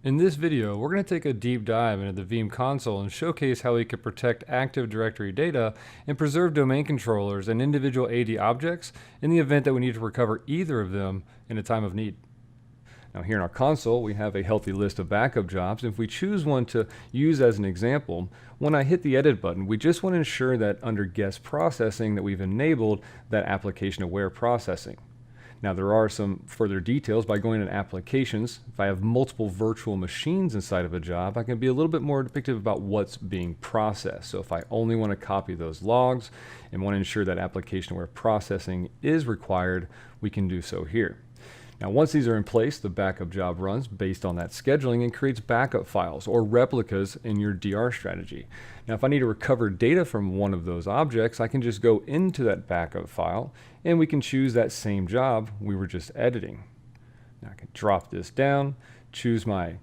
In this video, we're going to take a deep dive into the Veeam console and showcase how we can protect Active Directory data and preserve domain controllers and individual AD objects in the event that we need to recover either of them in a time of need. Now here in our console, we have a healthy list of backup jobs. If we choose one to use as an example, when I hit the edit button, we just want to ensure that under guest processing that we've enabled that application aware processing. Now there are some further details by going to applications. If I have multiple virtual machines inside of a job, I can be a little bit more depictive about what's being processed. So if I only want to copy those logs and want to ensure that application aware processing is required, we can do so here. Now once these are in place, the backup job runs based on that scheduling and creates backup files or replicas in your DR strategy. Now if I need to recover data from one of those objects, I can just go into that backup file and we can choose that same job we were just editing. Now I can drop this down, choose my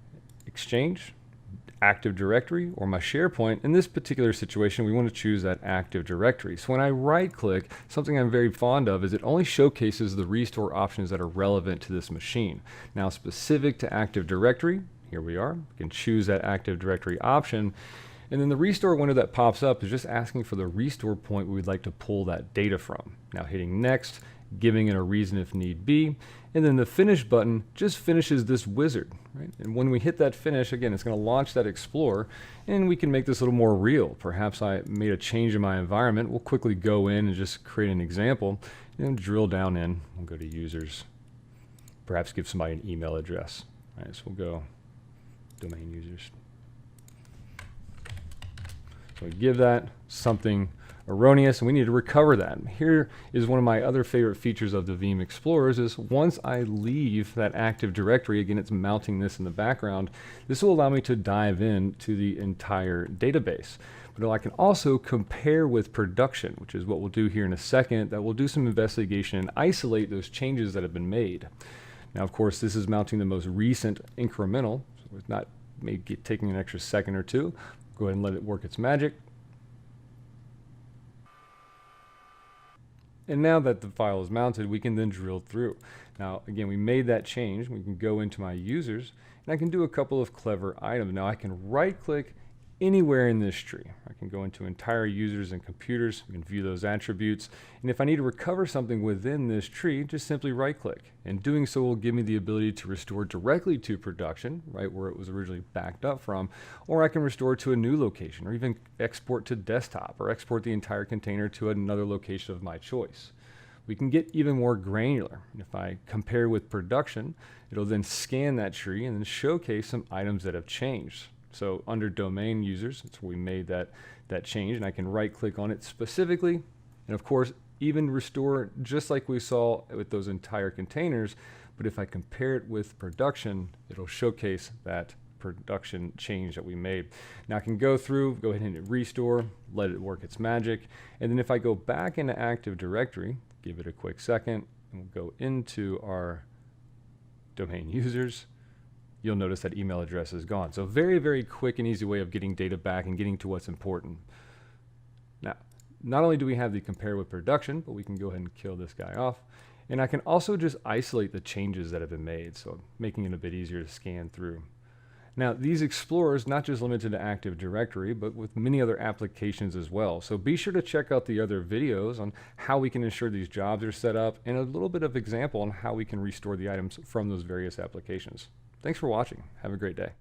Exchange, Active Directory, or my SharePoint. In this particular situation, we want to choose that Active Directory. So when I right click, something I'm very fond of is it only showcases the restore options that are relevant to this machine. Now specific to Active Directory, here we are, we can choose that Active Directory option. And then the restore window that pops up is just asking for the restore point we'd like to pull that data from. Now hitting next, giving it a reason if need be, and then the finish button just finishes this wizard, right? And when we hit that finish, again, it's going to launch that Explorer, and we can make this a little more real. Perhaps I made a change in my environment. We'll quickly go in and just create an example and drill down in. We'll go to users, perhaps give somebody an email address. All right, so we'll go domain users. So we give that something erroneous and we need to recover that. Here is one of my other favorite features of the Veeam Explorers is once I leave that Active Directory, again it's mounting this in the background, this will allow me to dive in to the entire database. But I can also compare with production, which is what we'll do here in a second, that will do some investigation and isolate those changes that have been made. Now of course this is mounting the most recent incremental, so it's not maybe taking an extra second or two. Go ahead and let it work its magic. And now that the file is mounted, we can then drill through. Now, again, we made that change. We can go into my users, and I can do a couple of clever items. Now, I can right-click anywhere in this tree. I can go into entire users and computers. We can view those attributes. And if I need to recover something within this tree, just simply right-click. And doing so will give me the ability to restore directly to production, right where it was originally backed up from, or I can restore to a new location, or even export to desktop, or export the entire container to another location of my choice. We can get even more granular. If I compare with production, it'll then scan that tree and then showcase some items that have changed. So under domain users, that's where we made that change, and I can right click on it specifically, and of course even restore just like we saw with those entire containers. But if I compare it with production, it'll showcase that production change that we made. Now I can go through, go ahead and hit restore, let it work its magic, and then if I go back into Active Directory, give it a quick second, and we'll go into our domain users, you'll notice that email address is gone. So very, very quick and easy way of getting data back and getting to what's important. Now, not only do we have the compare with production, but we can go ahead and kill this guy off. And I can also just isolate the changes that have been made, so making it a bit easier to scan through. Now, these explorers not just limited to Active Directory, but with many other applications as well. So be sure to check out the other videos on how we can ensure these jobs are set up and a little bit of example on how we can restore the items from those various applications. Thanks for watching. Have a great day.